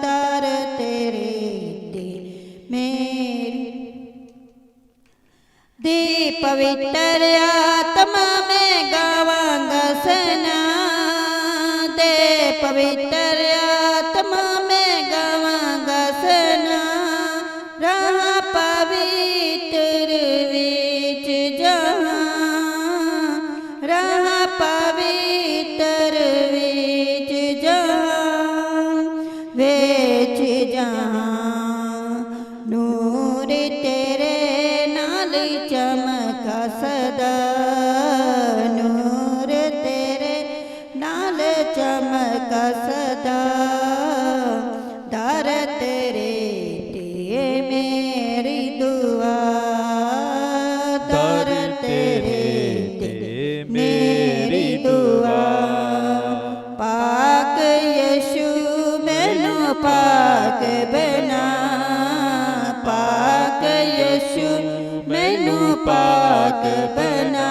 दर तेरे ते मेरी दे पवित्र आत्मा में गावांगा सना दे पवित्र आत्मा में गावांगा सना रहा पवित्र विच जहाँ रहा पवित्र विच जहाँ विच जहाँ नूर तेरे नाल चमका सदा नूर तेरे नाल चमका सदा दर तेरे ते मेरी दुआ दर तेरे ते मेरी दुआ पाक यीशु मैनू पाक बना पाक यीशु मैनू पाक बना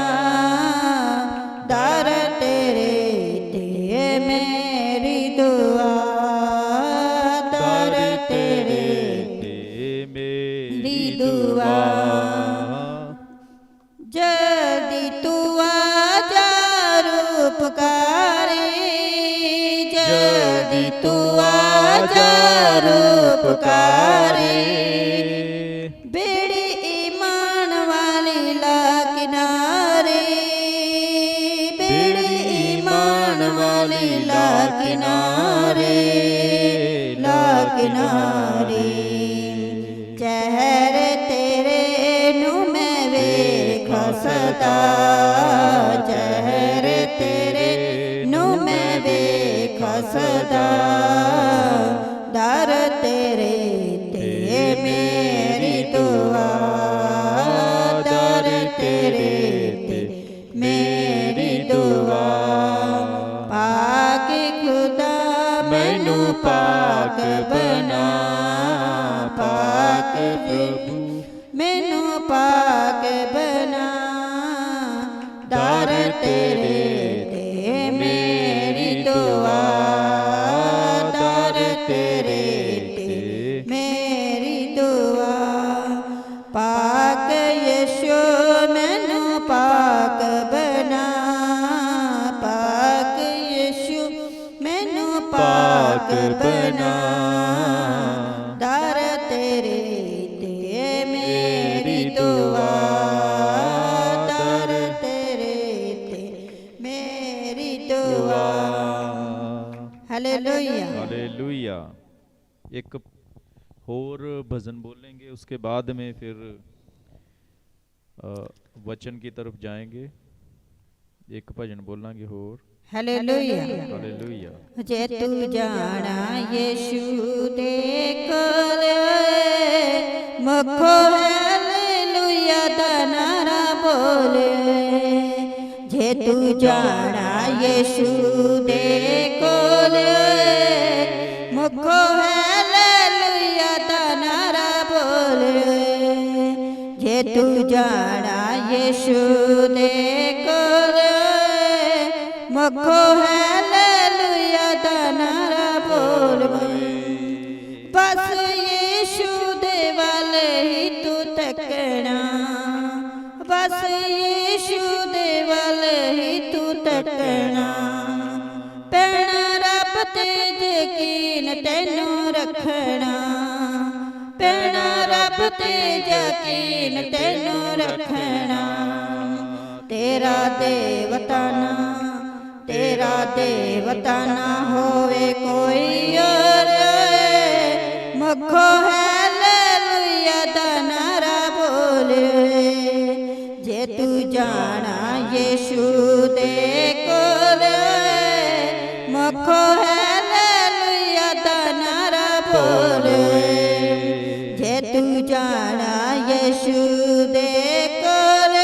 दर तेरे ते मेरी दुआ दर तेरे ते मेरी दुआ जल्दी तू आजा रूपकारी जल्दी तू आजा रूपकारी बेड़ी ईमान वाली ला किनारे बेड़ी ईमान वाली ला किनारे चेहरे तेरे नू मैं वेखा सदा चेहरे तेरे नू मैं वेखा सदा दर तेरे ते मेरी दुआ दर तेरे ते मेरी दुआ पाक खुदा मैनू पाक बना पाक प्रभु मैनू पाक बना दर तेरे ते मेरी दुआ दर तेरे ते मेरी दुआ पाक यीशु मैनू पाक बना पाक यीशु मैनू पाक बना दर तेरे ते मेरी दुआ दर तेरे ते मेरी दुआ हालेलुया हालेलुया। एक और भजन बोलेंगे, उसके बाद में फिर वचन की तरफ जाएंगे। एक भजन बोलांगे और हालेलुया हालेलुया। जे तू जाना यीशु दे कोल मखो हालेलुया दा नारा बोले जे तू जाना यीशु दे कोल मखो हालेलुया दा नारा बोले जे तू जाना यीशु दे कोल मखो हालेलुया दा नारा बोल बस यीशु दे वाले ही तू तकना बस यीशु दे वाले ही तू तकना पैना रब ते यकीन तैनू रखना पैना रब ते यकीन तैनू रखना तेरा देवता ना होवे कोई और मखो हालेलुया दा नारा बोले जे तू जाना यीशु दे कोल मखो हालेलुया दा नारा बोले जे तू जाना यीशु दे कोल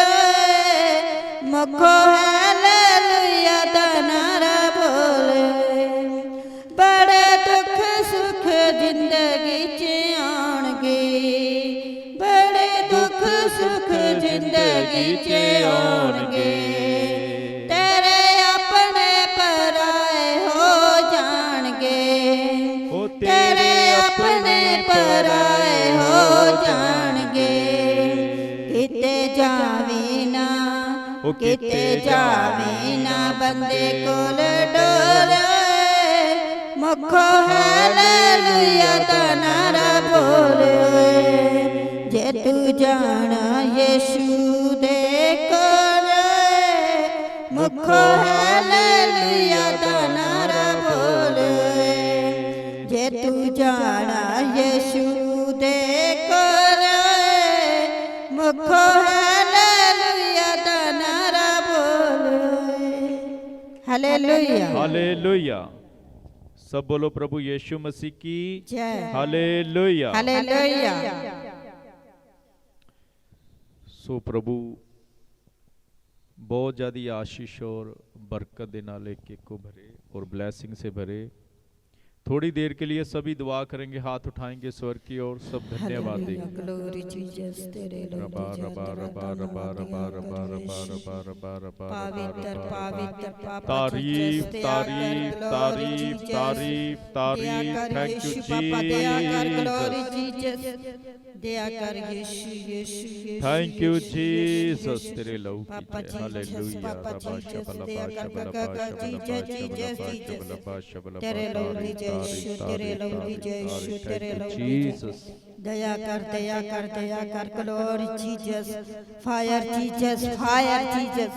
मखो हालेलुया दा नारा बोले बड़े दुख सुख जिंदगी च आउणगे बड़े दुख सुख जिंदगी च आउणगे तेरे अपने पराए हो जाणगे तेरे अपने पराए हो जाणगे। किते जावे ना, किते जावे ना, बंदे कोल डोले, मुखो हालेलुया दा नारा बोले। जे तू जाना यीशु दे कोल, मुखो हालेलुया दा नारा बोले। जे तू जाना यीशु दे कोल, मुखो हालेलुया दा नारा बोले। Hallelujah hallelujah. सब बोलो प्रभु यीशु मसीह की जय। Hallelujah hallelujah. सो प्रभु बहुत ज़्यादा आशीष और बरकत दे नाल एक को भरे और ब्लेसिंग से भरे। थोड़ी देर के लिए सभी दुआ करेंगे, हाथ उठाएंगे स्वर की ओर, सब धन्यवाद देंगे। ग्लोरी जीसस तेरे रबा रबा रबा रबा रबा रबा रबा रबा रबा रबा पवित्र पवित्र पापा तारीफ तारीफ तारीफ तारीफ तारीफ। थैंक यू जीसस, दया कर यीशु यीशु यीशु। थैंक यू जीसस, तेरे लहू पापा की जय। जीसस, हालेलुया पापा रबा जीसस, शबला दया बा कर शबला बा जीसस जीसस शबला जीसस। बा तेरे लहू की जय यीशु, तेरे लहू की जय यीशु, तेरे लहू की जय। जीसस। दया कर दया कर दया कर। Glory Jesus, fire Jesus, fire Jesus,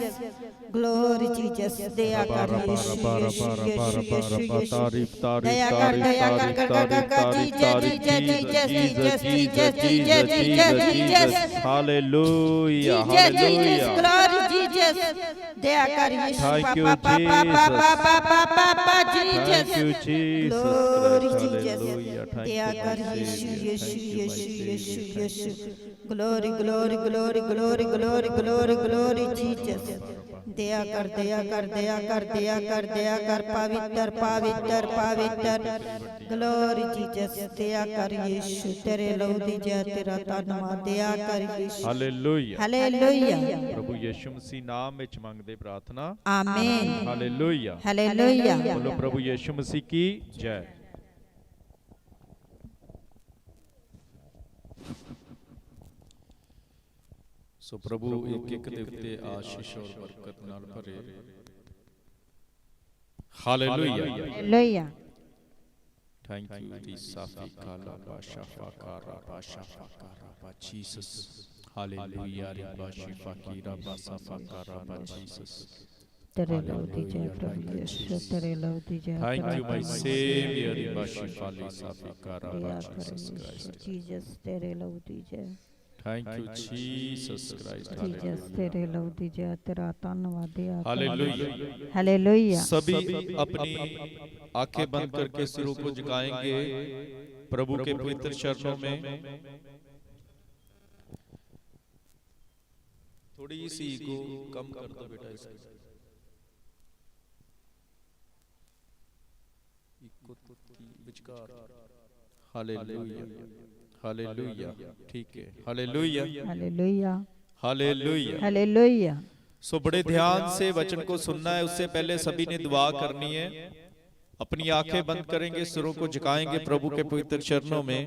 glory Jesus. दया कर यीशु यीशु यीशु यीशु। तारीफ तारीफ दया कर दया कर कर कर कर Jesus Jesus Jesus Jesus Jesus Jesus Jesus. Hallelujah Jesus hallelujah. Glory Jesus. दया कर Yeshu Thank you, papa papa papa papa Thank Jesus. you, Jesus glory Christ. Jesus. Hallelujah. Thank दया you, कर my Yeshu Savior. Yeshu Thank you, my Yeshu Savior. Yeshu Thank Yeshu. you. Glory glory glory glory glory glory glory Jesus. दया कर दया कर दया कर दया कर दया कर। पवित्र पवित्र पवित्र ग्लोरी जीसस। दया कर यीशु, तेरे लहू दी जय, तेरा धन्यवाद। दया कर यीशु। Hallelujah. हालेलुया। प्रभु यीशु मसीह नाम विच मंगदे प्रार्थना। आमीन। हालेलुया। हालेलुया। बोलो प्रभु यीशु मसीह की जय। सो प्रभु एक एक दे उत्ते आशीष और बरकत नाल भरे। हालेलुया। हालेलुया। थैंक यू रीसाफी काला बाशा फाकारा बाशा फाकारा बा जीसस। हालेलुया रे बाशी फाकीरा बासा फाकारा बा जीसस। तेरे लहू दी जय प्रभु यीशु, तेरे लहू दी जय। थैंक यू माय सेवियर रे बाशी फाली साफिकारा बा दया कर जीसस यीशु क्राइस्ट। जीसस, तेरे लहू दी जय। Thank you Jesus Christ. Jesus, तेरे लहू दी जय, तेरा धन्यवाद। दया कर। हालेलुया। हालेलुया। सभी अपनी आंखें बंद करके सिरों को झुकाएंगे प्रभु के पवित्र चरणों में। थोड़ी सी ईगो कम कर दो बेटा इसकी। ईगो की विचकार। Hallelujah hallelujah. ठीक है। Hallelujah hallelujah. हालेलुया। हालेलुया। सो बड़े ध्यान से वचन को सुनना है। उससे पहले सभी ने दुआ करनी है। अपनी आंखें बंद करेंगे, सिरों को झुकाएंगे प्रभु के पवित्र चरणों में।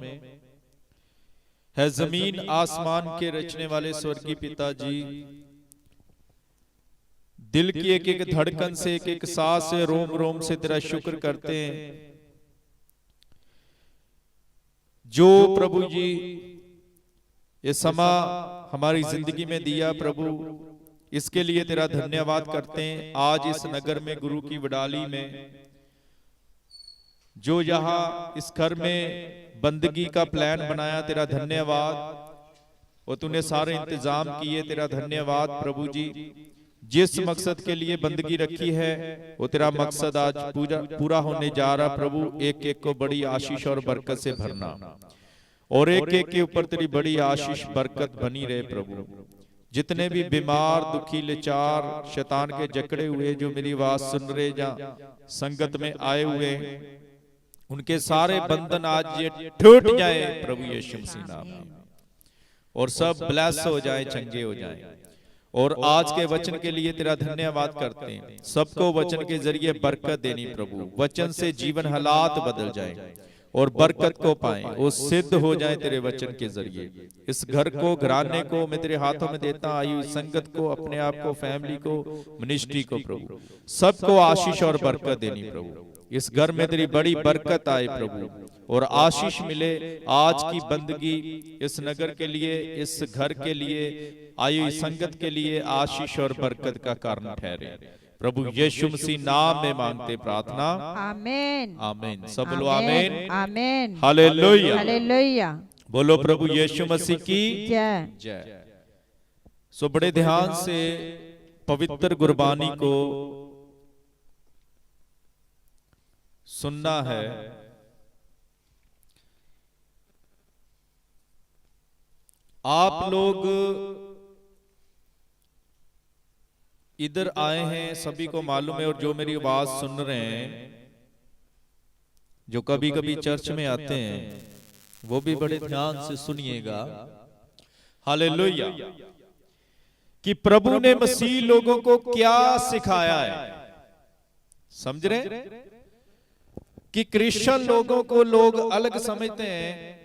है जमीन आसमान के रचने वाले स्वर्गीय पिताजी, दिल की एक एक धड़कन से, एक एक सांस से, रोम रोम से तेरा शुक्र करते हैं। जो प्रभु जी ये समा हमारी जिंदगी में दिया प्रभु, इसके लिए तेरा धन्यवाद करते हैं। आज इस नगर में गुरु की वडाली में जो यहाँ इस घर में बंदगी का प्लान बनाया, तेरा धन्यवाद। और तूने सारे इंतजाम किए, तेरा धन्यवाद प्रभु जी। जिस मकसद के लिए बंदगी रखी है वो तेरा मकसद आज पूरा होने जा रहा प्रभु। एक एक को बड़ी आशीष और बरकत से भरना, और एक एक के ऊपर तेरी बड़ी आशीष बरकत बनी रहे प्रभु। जितने भी बीमार, दुखी, लाचार, शैतान के जकड़े हुए जो मेरी आवाज सुन रहे या संगत में आए हुए, उनके सारे बंधन आज ये टूट जाए प्रभु यीशु मसीह नाम में, और सब ब्लेस हो जाए, चंगे हो जाए। और आज के वचन के लिए तेरा धन्यवाद करते हैं। सबको वचन के जरिए बरकत देनी प्रभु। वचन से जीवन हालात बदल जाए, और बरकत को पाएं, वो सिद्ध हो जाए तेरे वचन के जरिए। इस घर को, घराने को मैं तेरे हाथों में देता हूं, आई हुई संगत को, अपने आप को, फैमिली को, मिनिस्ट्री को प्रभु, सबको आशीष और बरकत देनी प्रभु। इस घर में तेरी बड़ी बरकत आए प्रभु, और आशीष मिले। आज की बंदगी इस नगर के लिए, इस घर के लिए, आई हुई संगत के लिए आशीष और बरकत का कारण ठहरे प्रभु। यीशु मसीह नाम में मांगते प्रार्थना, आमीन आमीन। सब बोलो आमीन आमीन, हालेलुया हालेलुया। बोलो प्रभु यीशु मसीह की जय जय। सो बड़े ध्यान से पवित्र गुरबानी को सुनना है। आप लोग इधर आए हैं, सभी को मालूम है, और जो मेरी आवाज सुन रहे हैं, जो कभी कभी चर्च में आते हैं, वो भी बड़े ध्यान से सुनिएगा। हालेलुया। कि प्रभु ने मसीह लोगों को क्या सिखाया है। समझ रहे कि क्रिश्चियन लोगों को लोग अलग समझते हैं,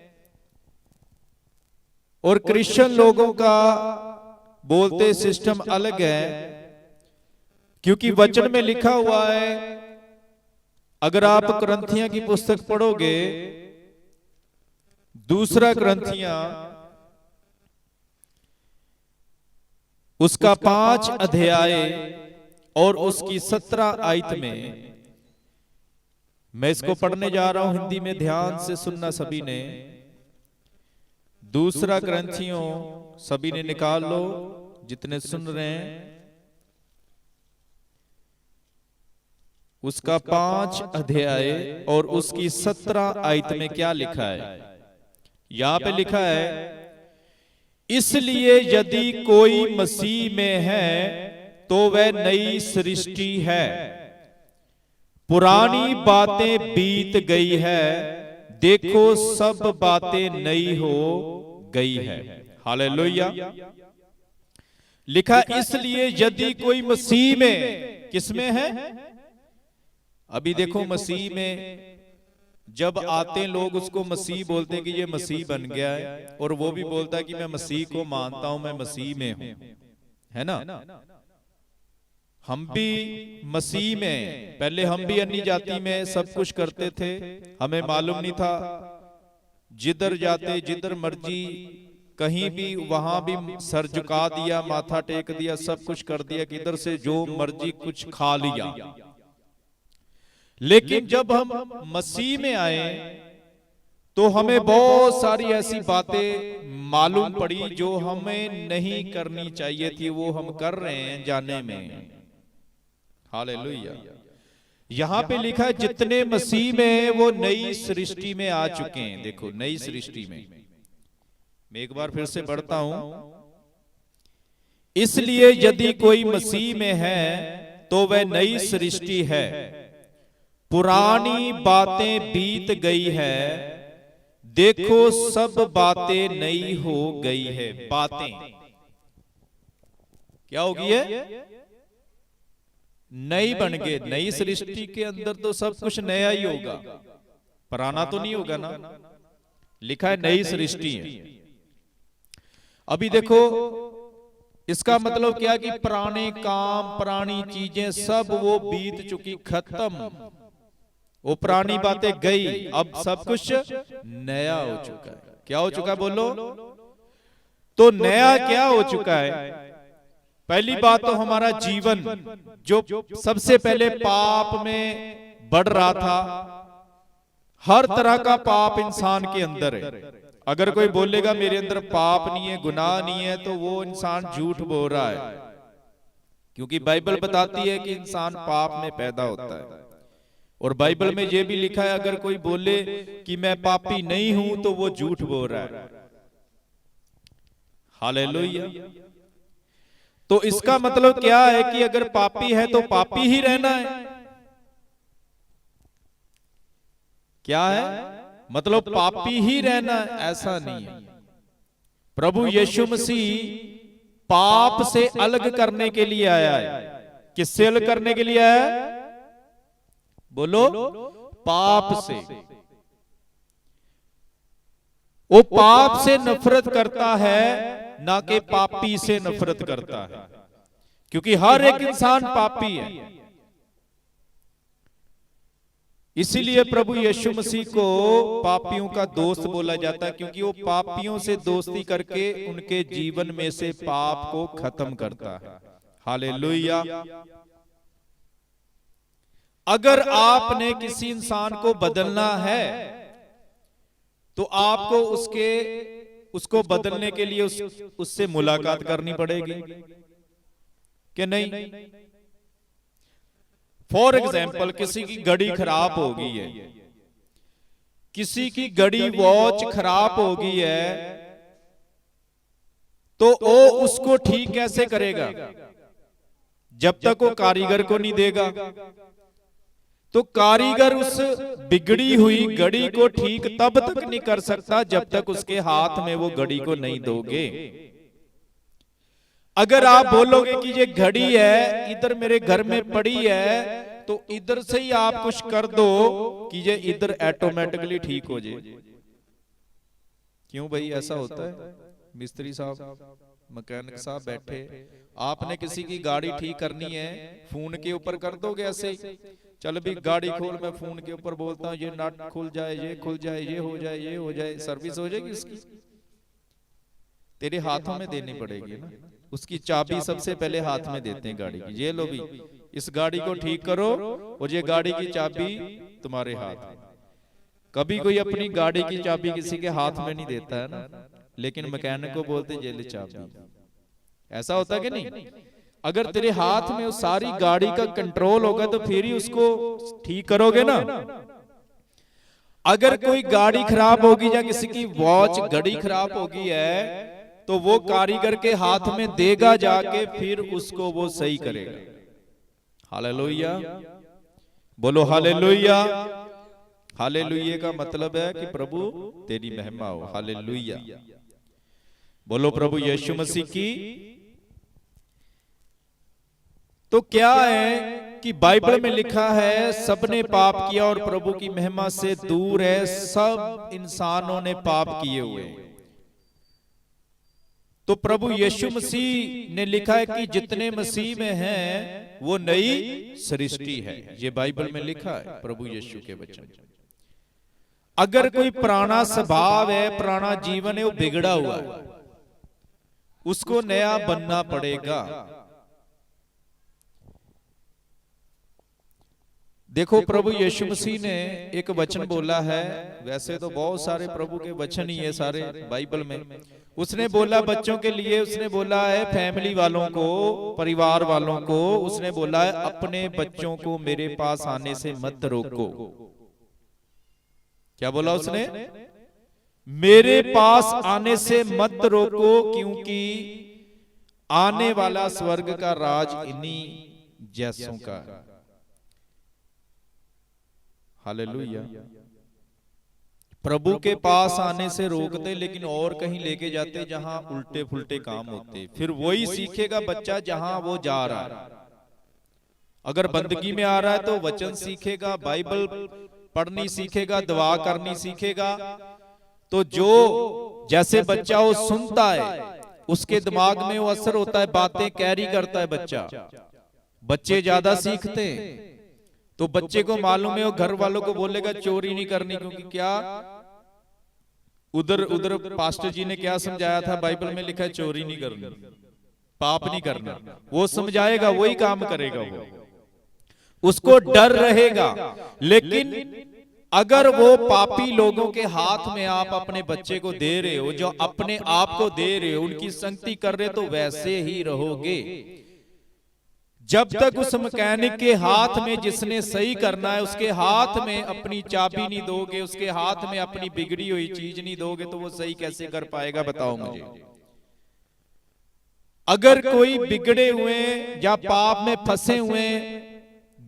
और क्रिश्चियन लोगों का बोलते सिस्टम अलग है। क्योंकि वचन में लिखा हुआ है, अगर आप कुरिन्थियों की पुस्तक पढ़ोगे, दूसरा कुरिन्थियों उसका 5 अध्याय और उसकी 17 आयत में, मैं इसको पढ़ने जा रहा हूं हिंदी में, ध्यान से सुनना सभी ने। दूसरा कुरिन्थियों सभी ने निकाल लो, जितने सुन रहे हैं। उसका 5 अध्याय और उसकी 17 आयत में क्या लिखा है। यहां पे लिखा है, इसलिए यदि कोई मसीह में है तो वह नई सृष्टि है, पुरानी बातें बीत गई है, देखो सब बातें नई हो गई है। हालेलुया। लिखा इसलिए यदि कोई मसीह में, किसमें है? अभी देखो मसीह में जब आते लोग उसको मसीह बोलते हैं कि ये मसीह बन गया है, और वो भी बोलता है कि मैं मसीह को मानता हूं, मैं मसीह में हूं, है ना। हम भी मसीह में, पहले हम भी अन्य जाति में सब कुछ करते थे, हमें मालूम नहीं था, जिधर जाते जिधर मर्जी कहीं भी वहां भी सर झुका दिया, माथा टेक दिया, सब कुछ कर दिया, किधर से जो मर्जी कुछ खा लिया। लेकिन जब हम मसीह में आए तो हमें बहुत सारी ऐसी बातें मालूम पड़ी जो हमें नहीं करनी चाहिए थी, वो हम कर रहे हैं जाने में। हालेलुया। यहां पे लिखा है जितने मसीह में हैं वो नई सृष्टि में आ चुके हैं। देखो नई सृष्टि में, मैं एक बार फिर से पढ़ता हूं, इसलिए यदि कोई मसीह में है तो वह नई सृष्टि है, पुरानी बातें बीत गई है, देखो सब बातें नई हो गई है। बातें क्या होगी है? नई बन गए। नई सृष्टि के अंदर तो सब कुछ नया ही होगा, पुराना तो नहीं होगा ना। लिखा है नई सृष्टि है। अभी देखो इसका मतलब क्या कि पुराने काम, पुरानी चीजें सब वो बीत चुकी, खत्म, वो पुरानी बातें गई, अब सब कुछ नया हो चुका है। क्या हो चुका है बोलो? तो नया क्या हो चुका है? पहली बात तो हमारा जीवन जो सबसे पहले पाप में बढ़ रहा था, हर तरह का पाप इंसान के अंदर है। अगर कोई बोलेगा मेरे अंदर पाप नहीं है, गुनाह नहीं है, तो वो इंसान झूठ बोल रहा है, क्योंकि बाइबल बताती है कि इंसान पाप में पैदा होता है। और बाइबल में यह भी लिखा है अगर कोई बोले कि मैं पापी नहीं हूं तो वो झूठ बोल रहा है। हालेलुया। तो इसका मतलब क्या है कि अगर पापी है तो पापी ही रहना है? क्या है मतलब? पापी ही रहना है? ऐसा नहीं है। प्रभु यीशु मसीह पाप से अलग करने के लिए आया है। किससे अलग करने के लिए आया है? बोलो, पाप से। वो पाप से नफरत करता है, ना कि पापी से नफरत करता है, क्योंकि हर एक इंसान पापी है। इसीलिए प्रभु यीशु मसीह को पापियों का दोस्त बोला जाता है, क्योंकि वो पापियों से दोस्ती करके उनके जीवन में से पाप को खत्म करता है। हालेलुया। अगर आपने किसी इंसान को बदलना है तो आपको उसको बदलने के लिए उससे मुलाकात करनी पड़ेगी कि नहीं? फॉर एग्जाम्पल, किसी की घड़ी खराब हो गई है, किसी की घड़ी वॉच खराब हो गई है, तो वो उसको ठीक कैसे करेगा? जब तक वो कारीगर को नहीं देगा। तो कारीगर उस बिगड़ी हुई घड़ी को ठीक तब तक नहीं कर सकता जब तक उसके हाथ में वो घड़ी को नहीं दोगे। अगर आप बोलोगे कि ये घड़ी है, इधर मेरे घर में पड़ी है, तो इधर से ही आप कुछ कर दो कि ये इधर ऑटोमेटिकली ठीक हो जाए। क्यों भाई ऐसा होता है? मिस्त्री साहब, मैकेनिक साहब बैठे, आपने किसी की गाड़ी ठीक करनी है, फोन के ऊपर कर दोगे ऐसे ही, चल भी गाड़ी खोल, मैं फोन के ऊपर बोलता हूँ ये नट खुल जाए, ये खुल जाए, ये हो जाए, ये हो जाए, सर्विस हो जाएगी उसकी? तेरे हाथों में देनी पड़ेगी ना। उसकी चाबी सबसे पहले हाथ में देते हैं गाड़ी की, ये लो भी इस गाड़ी को ठीक करो, और ये गाड़ी की चाबी तुम्हारे हाथ में। कभी कोई अपनी गाड़ी की चाबी किसी के हाथ में नहीं देता है ना, लेकिन मैकेनिक को बोलते ये ले चाबी। ऐसा होता है कि नहीं? अगर तेरे हाथ में उस सारी गाड़ी का कंट्रोल होगा तो फिर ही उसको ठीक करोगे ना। अगर कोई गाड़ी खराब होगी या किसी की वॉच घड़ी खराब होगी है, तो वो कारीगर के हाथ में देगा जाके, फिर उसको वो सही करेगा। हालेलुया, बोलो हालेलुया। हालेलुया का मतलब है कि प्रभु तेरी महिमा हो। हालेलुया, बोलो प्रभु यीशु मसीह की। तो क्या है कि बाइबल में लिखा है सबने पाप किया और प्रभु की महिमा से दूर है, सब इंसानों ने पाप किए हुए। तो प्रभु यीशु मसीह ने लिखा है कि जितने मसीह में हैं वो नई सृष्टि है। ये बाइबल में लिखा है, प्रभु यीशु के वचन। अगर कोई पुराना स्वभाव है, पुराना जीवन है, वो बिगड़ा हुआ है, उसको नया बनना पड़ेगा। देखो प्रभु यीशु मसीह ने एक वचन बोला है, वैसे तो बहुत सारे प्रभु के वचन ही है सारे बाइबल में। उसने बोला बच्चों के लिए, उसने बोला है फैमिली वालों को, परिवार वालों को, उसने बोला है अपने बच्चों को मेरे पास आने से मत रोको। क्या बोला उसने? मेरे पास आने से मत रोको, क्योंकि आने वाला स्वर्ग का राज इन्हीं जैसों का है। हालेलुया। प्रभु के पास आने से रोकते, लेकिन और कहीं लेके जाते जहां उल्टे फुल्टे काम होते। फिर वही सीखेगा बच्चा जहां वो जा रहा है। अगर बंदगी में आ रहा है तो वचन सीखेगा, बाइबल पढ़नी सीखेगा, दुआ करनी सीखेगा। तो जो जैसे बच्चा वो सुनता है, उसके दिमाग में वो असर होता है, बातें कैरी करता है बच्चा। बच्चे ज्यादा सीखते हैं, तो बच्चे को मालूम है वो घर वालों को बोलेगा चोरी नहीं करनी, क्योंकि क्या उधर पास्टर जी ने क्या समझाया था, बाइबल में लिखा है चोरी नहीं करनी, पाप नहीं करना। वो समझाएगा, वही काम करेगा, वो उसको डर रहेगा। लेकिन अगर वो पापी लोगों के हाथ में आप अपने बच्चे को दे रहे हो, जो अपने आप को दे रहे हो, उनकी संगति कर रहे हो, तो वैसे ही रहोगे। जब तक उस मैकेनिक के हाथ में जिसने सही करना है, उसके हाथ में अपनी चाबी नहीं दोगे, उसके हाथ में अपनी बिगड़ी हुई चीज नहीं दोगे, तो वो सही कैसे कर पाएगा? बताओ मुझे। अगर कोई बिगड़े हुए या पाप में फंसे हुए,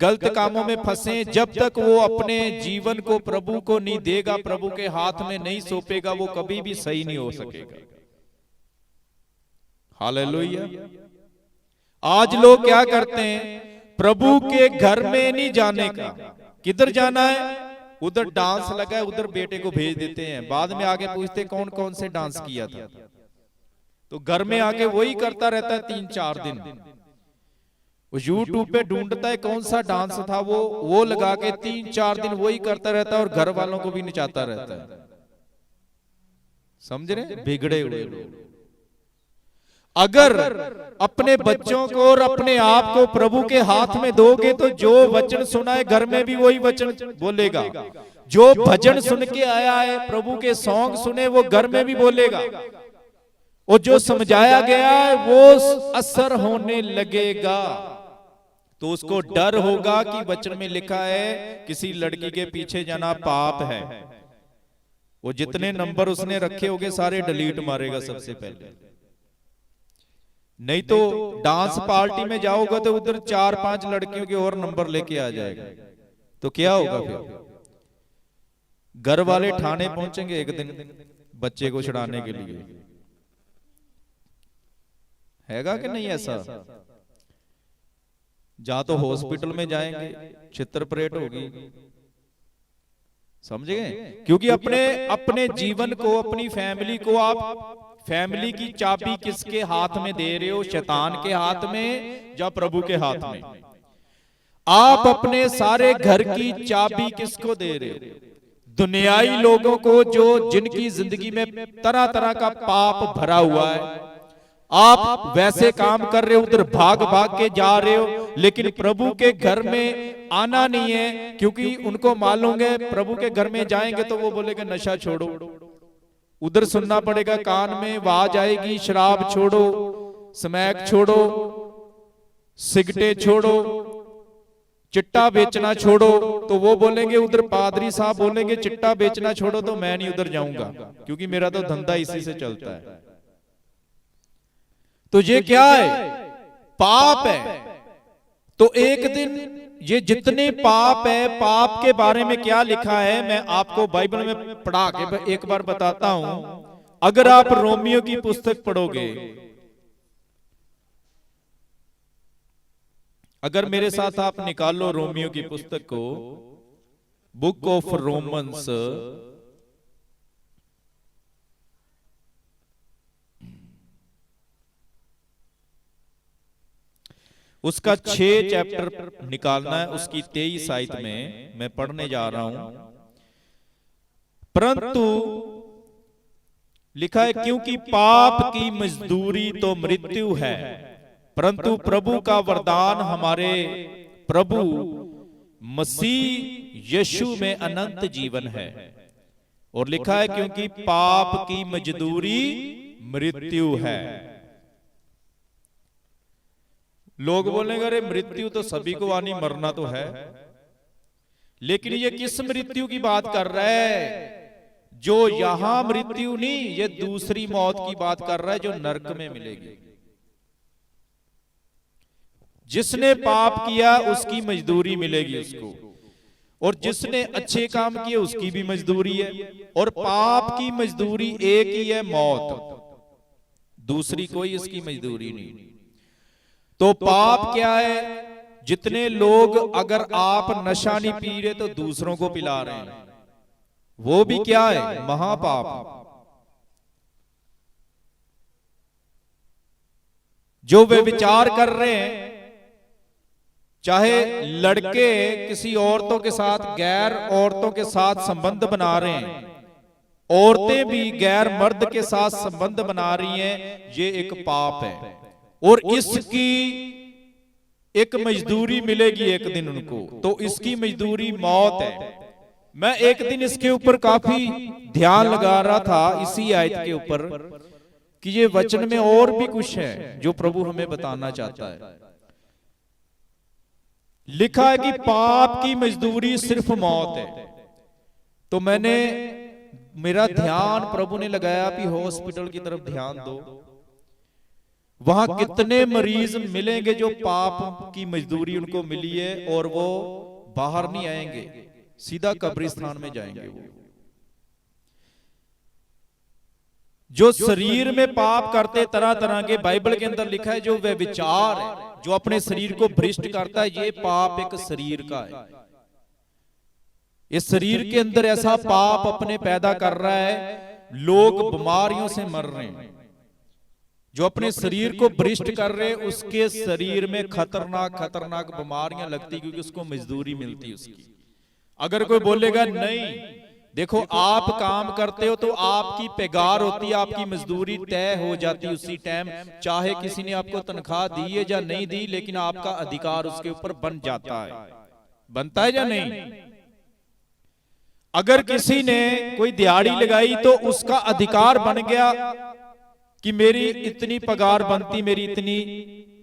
गलत कामों में फंसे, जब तक वो अपने जीवन को प्रभु को नहीं देगा, प्रभु के हाथ में नहीं सौंपेगा, वो कभी भी सही नहीं हो सकेगा। हालेलुया। आज लोग क्या करते हैं? प्रभु के घर में नहीं जाने का। किधर जाना है? उधर डांस लगा है, उधर बेटे को भेज देते हैं, बाद में आके पूछते कौन कौन से डांस किया था, तो घर में आके वही करता रहता है 3-4 दिन। वो YouTube पे ढूंढता है कौन सा डांस था, वो लगा के 3-4 दिन वही करता रहता है और घर वालों को भी नचाता रहता है। समझ रहे, बिगड़े हुए लोग। अगर अपने बच्चों को और अपने आप को प्रभु के हाथ में दोगे तो जो वचन सुना है घर में भी वही वचन बोलेगा। जो भजन सुन के आया है, प्रभु के सॉन्ग सुने, वो घर में भी बोलेगा। और जो समझाया गया है वो असर होने लगेगा। तो उसको डर होगा कि वचन में लिखा है किसी लड़की के पीछे जाना पाप है। वो जितने नंबर उसने रखे होंगे सारे डिलीट मारेगा सबसे पहले। नहीं तो डांस पार्टी में जाओगा तो उधर 4-5 लड़कियों के और नंबर लेके आ जाएगा, तो क्या होगा फिर? घर वाले थाने पहुंचेंगे एक दिन बच्चे को छुड़ाने के लिए। हैगा कि नहीं ऐसा? जा तो हॉस्पिटल में जाएंगे, चित्र परेड होगी। समझ गए? क्योंकि अपने जीवन को, अपनी फैमिली को आप, फैमिली की चाबी किसके हाथ में दे रहे हो? शैतान के हाथ में या प्रभु के हाथ में? आप अपने सारे घर की चाबी किसको दे रहे हो? दुनियाई लोगों को, जो जिनकी जिंदगी में तरह तरह का पाप भरा हुआ है। आप वैसे काम कर रहे हो, उधर भाग भाग के जा रहे हो, लेकिन प्रभु के घर में आना नहीं है, क्योंकि उनको मालूम है प्रभु के घर में जाएंगे तो वो बोलेगा नशा छोड़ो। उधर सुनना पड़ेगा कान में, आवाज आएगी शराब छोड़ो, स्मैक छोड़ो, सिगरेट छोड़ो, चिट्टा बेचना छोड़ो। तो वो बोलेंगे, उधर पादरी साहब बोलेंगे चिट्टा बेचना छोड़ो, तो मैं नहीं उधर जाऊंगा क्योंकि मेरा तो धंधा इसी से चलता है। तो ये क्या है? पाप है। तो एक दिन ये जितने पाप है, पाप के बारे में क्या लिखा है मैं आपको बाइबल में पढ़ा के एक बार बताता हूं। अगर आप रोमियो की पुस्तक पढ़ोगे, अगर मेरे साथ आप निकालो रोमियो की पुस्तक को, बुक ऑफ रोमन्स, उसका 6 चैप्टर निकालना है, उसकी 23 आयत में मैं पढ़ने जा रहा हूं। परंतु लिखा है, क्योंकि पाप की मजदूरी तो मृत्यु है, परंतु प्रभु का वरदान हमारे प्रभु मसीह यीशु में अनंत जीवन है। और लिखा है, क्योंकि पाप की मजदूरी मृत्यु है। लोग बोलेंगे अरे मृत्यु तो सभी को आनी, मरना तो है, लेकिन ये किस मृत्यु की बात कर रहा है? जो यहां मृत्यु नहीं, ये दूसरी मौत की बात कर रहा है जो नरक में मिलेगी। जिसने पाप किया उसकी मजदूरी मिलेगी उसको, और जिसने अच्छे काम किए उसकी भी मजदूरी है। और पाप की मजदूरी एक ही है, मौत, दूसरी कोई इसकी मजदूरी नहीं। तो पाप क्या है? जितने लोग, अगर आप नशा नहीं पी रहे तो दूसरों को पिला रहे हैं, वो भी क्या है? महापाप। जो वे विचार कर रहे हैं, चाहे लड़के किसी औरतों के साथ, गैर औरतों के साथ संबंध बना रहे हैं, औरतें भी गैर मर्द के साथ संबंध बना रही हैं, ये एक पाप है। और इसकी एक मजदूरी मिलेगी एक दिन उनको, तो इसकी मजदूरी मौत है। मैं एक दिन इसके ऊपर काफी ध्यान लगा रहा था, इसी आयत के ऊपर, कि ये वचन में और भी कुछ है जो प्रभु हमें बताना चाहता है। लिखा है कि पाप की मजदूरी सिर्फ मौत है। तो मेरा ध्यान प्रभु ने लगाया कि हॉस्पिटल की तरफ ध्यान दो। वहां कितने मरीज मिलेंगे जो पाप की मजदूरी उनको मिली है और वो बाहर नहीं आएंगे, सीधा कब्रिस्तान में जाएंगे। वो जो शरीर में पाप करते तरह तरह के, बाइबल के अंदर लिखा है जो वे विचार है, जो अपने शरीर को भ्रष्ट करता है, ये पाप एक शरीर का है। इस शरीर के अंदर ऐसा पाप अपने पैदा कर रहा है, लोग बीमारियों से मर रहे हैं। जो अपने शरीर को भ्रष्ट कर रहे, उसके शरीर में खतरनाक खतरनाक बीमारियां लगती, क्योंकि उसको मजदूरी मिलती उसकी। अगर कोई बोलेगा नहीं, देखो आप काम करते हो तो आपकी पैगार होती है, आपकी मजदूरी तय हो जाती उसी टाइम, चाहे किसी ने आपको तनख्वाह दी है या नहीं दी, लेकिन आपका अधिकार उसके ऊपर बन जाता है। बनता है या नहीं? अगर किसी ने कोई दिहाड़ी लगाई तो उसका अधिकार बन गया कि मेरी इतनी पगार बनती, मेरी इतनी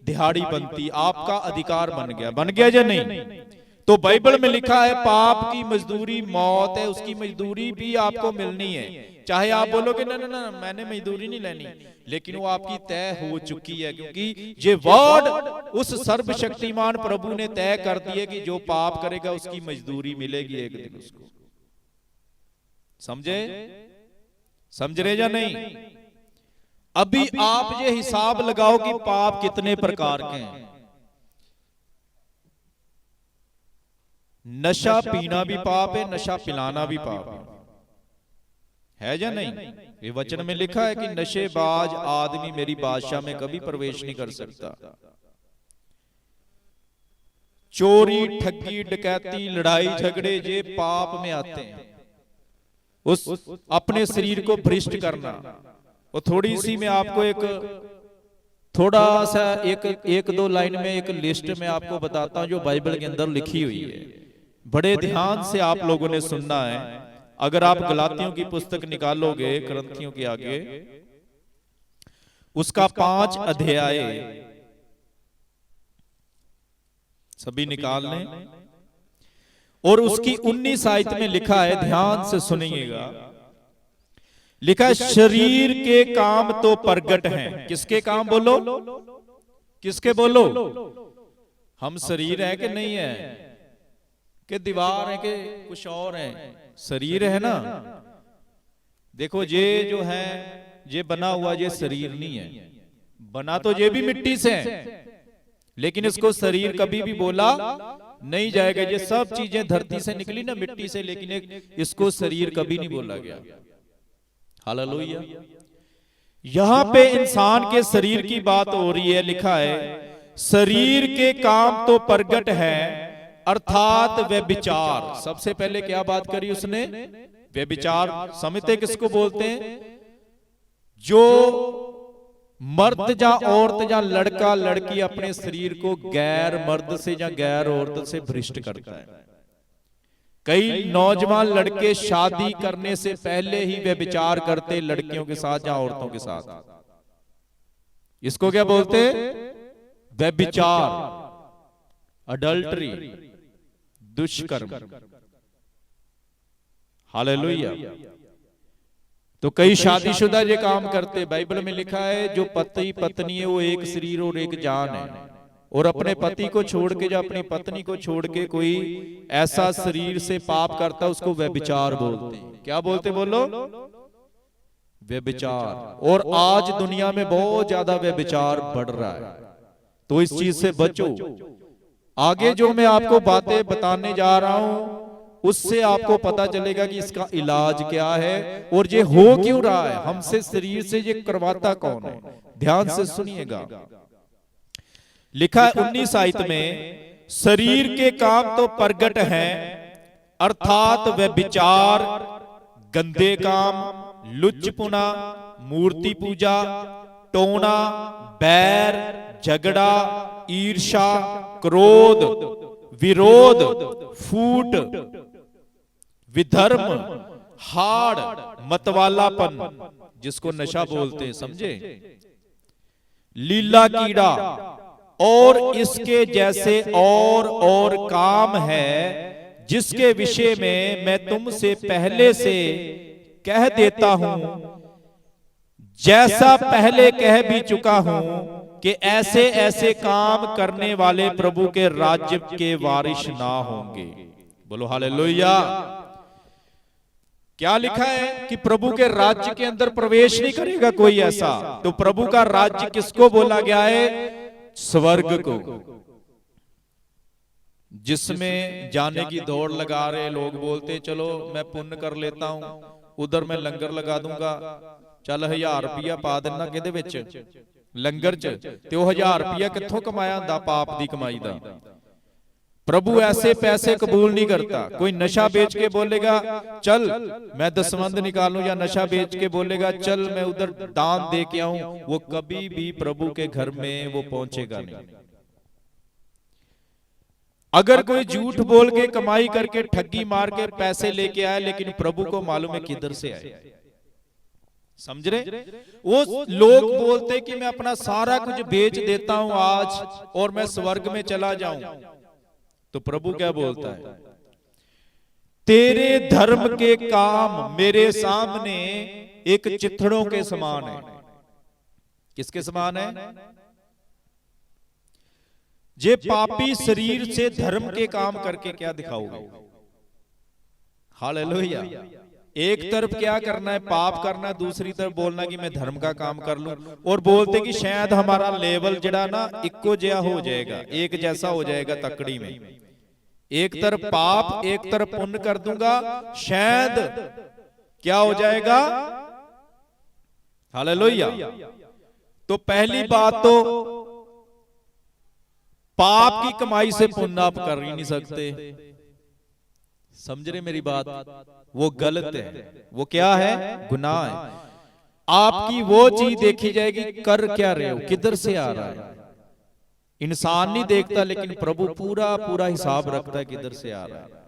दिहाड़ी बनती, आपका अधिकार बन गया। बन गया या नहीं? तो बाइबल में लिखा है पाप की मजदूरी मौत है, उसकी मजदूरी भी आपको मिलनी है। चाहे आप बोलोगे ना ना ना मैंने मजदूरी नहीं लेनी, लेकिन वो आपकी तय हो चुकी है, क्योंकि ये वर्ड उस सर्वशक्तिमान प्रभु ने तय कर दिए कि जो पाप करेगा उसकी मजदूरी मिलेगी एक दिन उसको। समझे? समझ रहे या नहीं? अभी आप ये हिसाब लगाओ कि पाप कितने प्रकार के हैं। नशा पीना भी पाप है, नशा पिलाना भी पाप है या नहीं? ये वचन में लिखा है कि नशेबाज आदमी मेरी बादशाह में कभी प्रवेश नहीं कर सकता। चोरी, ठगी, डकैती, लड़ाई झगड़े ये पाप में आते हैं। उस अपने शरीर को भ्रष्ट करना। और थोड़ी सी मैं आपको एक थोड़ा सा एक दो लाइन में एक लिस्ट में आपको बताता हूं जो बाइबल के अंदर लिखी हुई है। बड़े ध्यान से आप लोगों ने सुनना है। अगर आप गलातियों की पुस्तक निकालोगे करंथियों के आगे, उसका 5 अध्याय सभी निकाल लें, और उसकी 19 आयत में लिखा है, ध्यान से सुनिएगा। लिखा है शरीर के काम तो प्रगट हैं। किसके काम? बोलो किसके? बोलो। हम शरीर है कि नहीं है? कि दीवार है कि कुछ और है? शरीर है ना। देखो ये जो है ये बना हुआ ये शरीर नहीं है, बना तो ये भी मिट्टी से है, लेकिन इसको शरीर कभी भी बोला नहीं जाएगा। ये सब चीजें धरती से निकली ना, मिट्टी से, लेकिन इसको शरीर कभी नहीं बोला गया। हालेलुया। यहां पे इंसान के शरीर की बात हो रही है। लिखा है शरीर के काम तो प्रगट है, अर्थात व्यभिचार। सबसे पहले क्या बात करी उसने? व्यभिचार। समझते किसको बोलते हैं? जो मर्द या औरत या लड़का लड़की अपने शरीर को गैर मर्द से या गैर औरत से भ्रष्ट करता है। कई नौजवान लड़के शादी करने से पहले ही व्यभिचार करते लड़कियों के साथ या औरतों के साथ। इसको क्या बोलते? व्यभिचार, अडल्ट्री, दुष्कर्म। हालेलुया। तो कई शादीशुदा ये काम करते। बाइबल में लिखा है जो पति पत्नी है वो एक शरीर और एक जान है, और अपने पति को छोड़ के या अपनी पत्नी को छोड़ के कोई ऐसा शरीर से पाप करता है उसको व्यभिचार बोलते हैं। क्या बोलते? बोलो व्यभिचार। और आज दुनिया में बहुत ज्यादा व्यभिचार बढ़ रहा है, तो इस चीज से बचो। आगे जो मैं आपको बातें बताने जा रहा हूं उससे आपको पता चलेगा कि इसका इलाज क्या है और ये हो क्यों रहा है, हमसे शरीर से ये करवाता कौन है। ध्यान से सुनिएगा। लिखा है 19 आयत में शरीर के काम तो प्रगट हैं, अर्थात व्यभिचार, गंदे काम, लुच्चपुना, मूर्ति पूजा, टोना, बैर, झगड़ा, ईर्ष्या, क्रोध, विरोध, फूट, विधर्म, हाड़, मतवालापन, जिसको नशा बोलते हैं, समझे, लीला कीड़ा और इसके जैसे और काम है, जिसके विषय में मैं तुमसे पहले से कह देता हूं, जैसा पहले कह भी चुका हूं कि ऐसे ऐसे काम करने वाले प्रभु के राज्य के वारिस ना होंगे। बोलो हालेलुया। क्या लिखा है कि प्रभु के राज्य के अंदर प्रवेश नहीं करेगा कोई ऐसा। तो प्रभु का राज्य किसको बोला गया है? स्वर्ग को। जिसमें जाने की दौड़ लगा रहे लोग, बोलते चलो मैं पुण्य कर लेता हूं, उधर मैं लंगर लगा दूंगा, चल 1000 रुपया पा देना किहदे विच लंगर च, ते वो 1000 रुपया कित्थों कमाया हुंदा पाप दी कमाई दा। प्रभु ऐसे पैसे कबूल नहीं करता। कोई नशा बेच के बोलेगा चल मैं दसवंध निकालूं, या नशा बेच के बोलेगा चल मैं उधर दान दे के आऊं, वो कभी भी प्रभु के घर में वो पहुंचेगा नहीं। अगर कोई झूठ बोल के कमाई करके ठगी मार के पैसे लेके आए, लेकिन प्रभु को मालूम है किधर से आए, समझ रहे? वो लोग बोलते कि मैं अपना सारा कुछ बेच देता हूं आज और मैं स्वर्ग में चला जाऊं, तो प्रभु क्या बोलता है? तेरे धर्म के काम मेरे सामने एक चिथड़ों के समान है। किसके समान है? जे पापी शरीर से धर्म के काम करके क्या दिखाओगे? हालेलुया। एक तरफ क्या करना है, पाप करना, दूसरी तरफ बोलना कि मैं धर्म का काम कर लूं, और बोलते कि शायद हमारा लेवल जड़ा ना इक्को जिहा हो जाएगा, एक जैसा हो जाएगा तकड़ी में। एक तरफ पाप एक तरफ पुण्य कर दूंगा, शायद क्या हो जाएगा? हालेलुया। तो पहली बात तो पाप की कमाई से पुण्य आप कर ही नहीं सकते, समझ रहे मेरी बात? वो गलत है, वो क्या है? गुनाह है। आपकी वो चीज देखी जाएगी, कर क्या रहे हो, किधर से आ रहा है। इंसान नहीं देखता, लेकिन प्रभु पूरा पूरा हिसाब रखता है किधर से आ रहा है।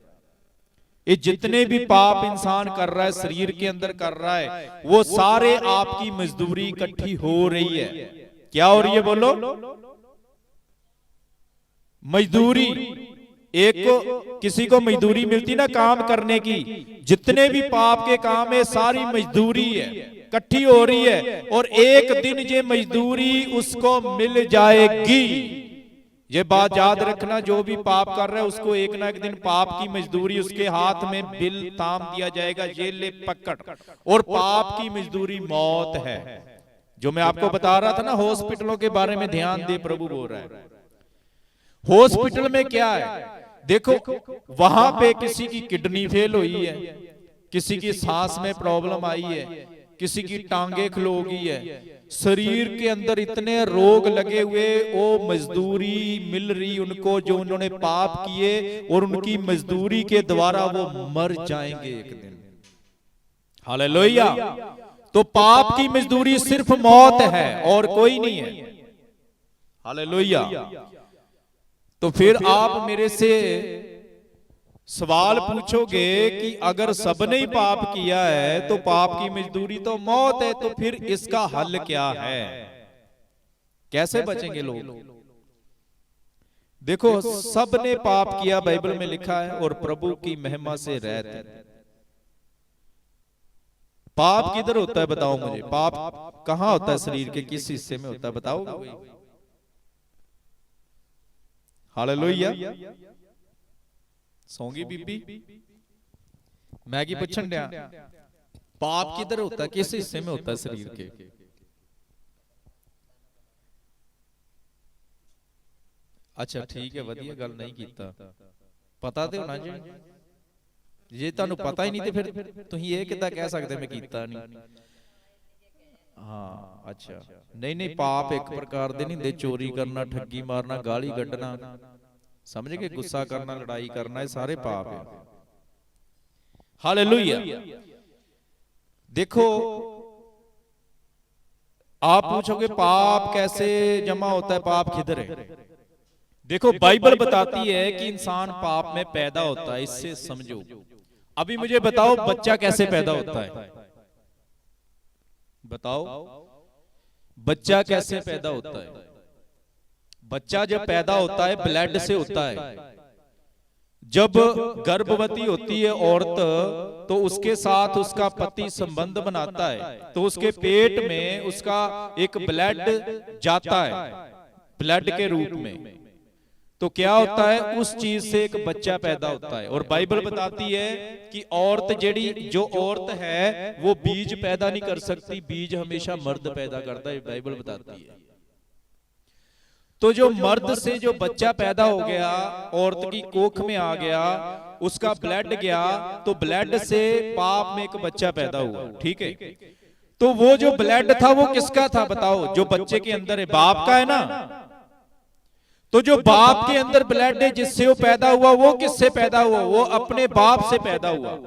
ये जितने भी पाप इंसान कर रहा है, शरीर के अंदर कर रहा है, वो सारे आपकी मजदूरी इकट्ठी हो रही है। क्या हो रही है बोलो? मजदूरी। एक को किसी को मजदूरी मिलती ना काम करने की, जितने भी पाप के काम है सारी मजदूरी है, इकट्ठी हो रही है, और एक दिन ये मजदूरी उसको मिल जाएगी। ये बात याद रखना, जो भी पाप कर रहा है उसको एक ना एक दिन पाप की मजदूरी उसके हाथ में बिल थाम दिया जाएगा, ये ले पकड़। और पाप की मजदूरी मौत है। जो मैं आपको बता रहा था ना हॉस्पिटलों के बारे में, ध्यान दे, प्रभु बोल रहा है हॉस्पिटल में क्या है। देखो वहां पे किसी की किडनी फेल हुई है, किसी की सांस में प्रॉब्लम आई है, किसी की टांगे खलो गई है, शरीर के अंदर इतने रोग लगे हुए, वो मजदूरी मिल रही उनको जो उन्होंने पाप किए, और उनकी मजदूरी के द्वारा वो मर जाएंगे एक दिन। हालेलुया। तो पाप की मजदूरी सिर्फ मौत है और कोई नहीं है। हालेलुया। तो फिर आप मेरे से सवाल पूछोगे कि अगर सबने ही पाप किया है तो पाप की मजदूरी तो मौत है, तो फिर इसका हल क्या है? कैसे बचेंगे लोग? देखो सबने पाप किया, बाइबल में लिखा है, और प्रभु की महिमा से रहते। पाप किधर होता है बताओ मुझे? पाप कहां होता है? शरीर के किस हिस्से में होता है बताओ? हालेलुया। सौंगी बीबी मैगी पूछन दिया, पाप किधर होता है, किस हिस्से में होता है शरीर के? अच्छा ठीक है, वधिया गल नहीं कीता, पता तो होना चाहिए। जे तुहानू पता ही नहीं तो फिर तुसीं ये किद्दां कह सकदे मैं कीता नहीं? हाँ अच्छा, नहीं नहीं, पाप एक प्रकार दे नहीं, चोरी करना, ठगी मारना, गाली कढ़ना, समझ के, गुस्सा करना, लड़ाई करना, ये सारे पाप है। हालेलुया। देखो आप पूछोगे पाप कैसे जमा होता है, पाप किधर है? देखो बाइबल बताती है कि इंसान पाप में पैदा होता है। इससे समझो। अभी मुझे बताओ बच्चा कैसे पैदा होता है? बताओ बच्चा कैसे पैदा होता है? बच्चा जब पैदा होता है ब्लड से होता है। जब गर्भवती होती है औरत तो उसके साथ उसका पति संबंध बनाता है, तो उसके पेट में उसका एक ब्लड जाता है, ब्लड के रूप में। तो क्या होता है, उस चीज से एक बच्चा पैदा होता है। और बाइबल बताती है कि औरत जो औरत है वो बीज पैदा नहीं कर सकती, बीज हमेशा मर्द पैदा करता है, बाइबल बताती है। तो जो मर्द से जो बच्चा पैदा हो गया, औरत की कोख में आ गया, उसका ब्लड गया, तो ब्लड से पाप में एक बच्चा पैदा हुआ, ठीक है। तो वो जो ब्लड था वो किसका था बताओ? जो बच्चे के अंदर है, बाप का है ना। तो जो बाप के अंदर ब्लड है, जिससे वो पैदा हुआ, वो किससे पैदा हुआ? वो अपने बाप से पैदा हुआ।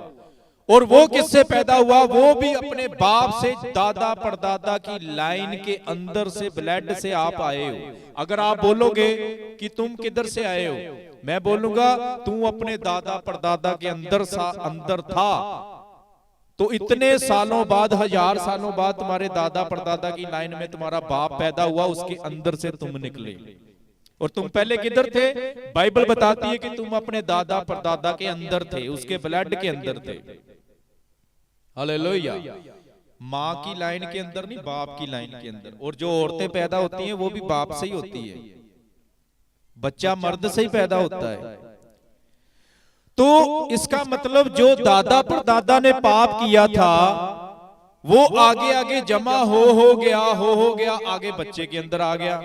और वो किससे पैदा हुआ? वो भी अपने बाप से, दादा परदादा की लाइन के अंदर से, ब्लड से आप आए हो। अगर आप बोलोगे कि तुम किधर से आए हो, मैं बोलूंगा तू अपने दादा परदादा के अंदर था। तो इतने सालों बाद, 1000 सालों बाद तुम्हारे दादा परदादा की लाइन में तुम्हारा बाप पैदा हुआ, उसके अंदर से तुम निकले। और तुम पहले किधर थे? बाइबल बताती है कि तुम अपने दादा परदादा के अंदर थे, उसके ब्लड के अंदर थे। हालेलुया। माँ की लाइन के अंदर नहीं, बाप की लाइन के अंदर। और जो औरतें पैदा होती हैं वो भी बाप से ही होती है, बच्चा मर्द से ही पैदा होता है। तो इसका मतलब जो दादा परदादा ने पाप किया था वो आगे आगे जमा हो गया, आगे बच्चे के अंदर आ गया।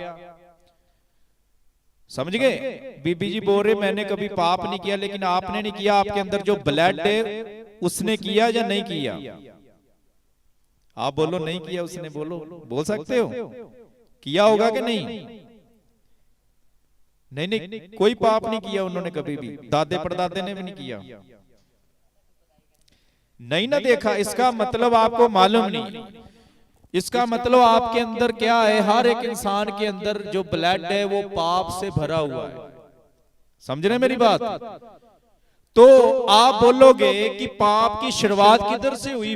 समझ गए? बीबी जी बोल रहे मैंने कभी पाप नहीं किया, लेकिन आपने नहीं किया, आपके अंदर जो ब्लड है उसने किया या नहीं किया? आप बोलो नहीं किया उसने, बोलो, बोल सकते हो? किया होगा कि नहीं? नहीं, कोई पाप नहीं किया उन्होंने कभी भी, दादे परदादे ने भी नहीं किया, नहीं ना देखा। इसका मतलब आपको मालूम नहीं। इसका मतलब आपके अंदर क्या है? हर एक इंसान के अंदर जो ब्लड है वो पाप से भरा हुआ है। समझ रहे मेरी बात? तो आप बोलोगे कि पाप की शुरुआत किधर से हुई?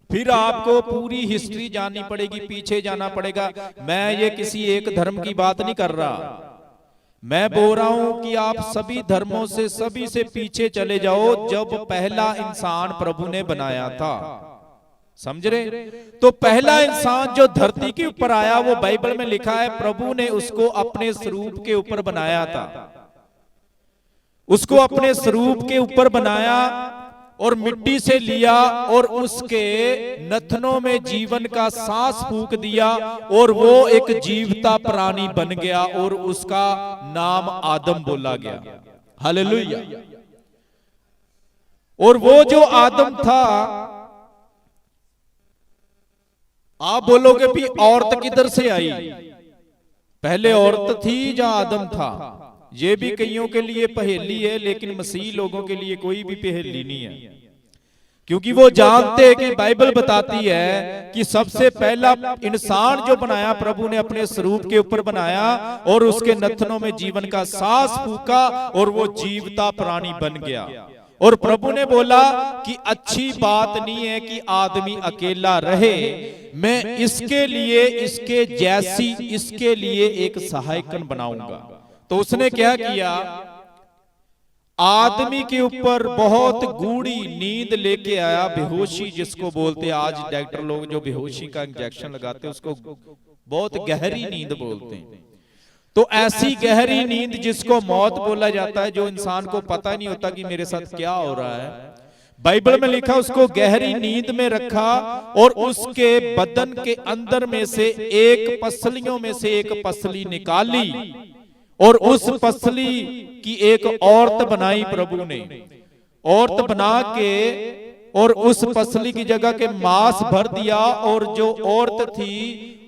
फिर आपको पूरी हिस्ट्री जाननी पड़ेगी, पीछे जाना पड़ेगा। मैं ये किसी एक धर्म की बात नहीं कर रहा, मैं बोल रहा हूं कि आप सभी धर्मों से, सभी से पीछे चले जाओ, जब पहला इंसान प्रभु ने बनाया था। समझ रहे? तो पहला इंसान जो धरती के ऊपर आया, वो बाइबल में लिखा है प्रभु ने उसको अपने स्वरूप के ऊपर बनाया था। उसको अपने स्वरूप के ऊपर बनाया और मिट्टी से लिया और उसके नथनों में जीवन का सांस फूंक दिया और वो एक जीवता प्राणी बन गया और उसका नाम आदम बोला गया। हालेलुया। और वो जो आदम था, आप बोलोगे भी औरत किधर से आई? पहले औरत थी या आदम था? ये भी कईयों के लिए पहेली है, लेकिन मसीह लोगों के लिए कोई भी पहेली नहीं है, क्योंकि वो जानते हैं कि बाइबल बताती है कि सबसे पहला इंसान जो बनाया प्रभु ने अपने स्वरूप के ऊपर बनाया और उसके नथनों में जीवन का सांस फूंका और वो जीवता प्राणी बन गया। और प्रभु ने बोला कि अच्छी बात नहीं है कि आदमी अकेला रहे, मैं इसके लिए, इसके जैसी, इसके लिए एक सहायकन बनाऊंगा। तो उसने क्या किया? आदमी के ऊपर बहुत गूढ़ी नींद लेके आया, बेहोशी जिसको बोलते हैं। आज डॉक्टर लोग जो बेहोशी का इंजेक्शन लगाते हैं उसको बहुत गहरी नींद बोलते हैं। तो ऐसी गहरी नींद जिसको मौत बोला जाता है, जो इंसान को पता नहीं होता कि मेरे साथ क्या हो रहा है, बाइबल में लिखा उसको गहरी नींद में रखा और उसके बदन के अंदर में से एक पसलियों में से एक पसली निकाली और उस पसली की एक औरत बनाई प्रभु ने। औरत बना के और उस पसली की जगह के मांस भर दिया और जो औरत थी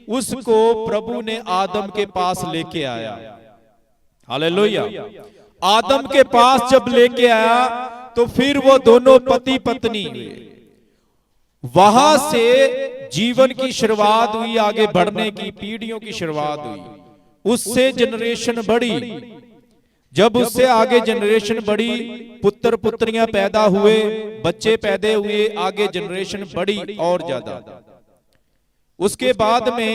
उसको प्रभु ने आदम के पास लेके आया। हालेलुया। आदम के पास जब लेके आया तो फिर वो दोनों पति पत्नी, वहां से जीवन की शुरुआत हुई, आगे बढ़ने की पीढ़ियों की शुरुआत हुई। उससे जनरेशन बढ़ी, जब उससे आगे जनरेशन बढ़ी, पुत्र पुत्रियां पैदा हुए, बच्चे पैदा हुए, आगे जनरेशन बढ़ी और ज्यादा। उसके बाद में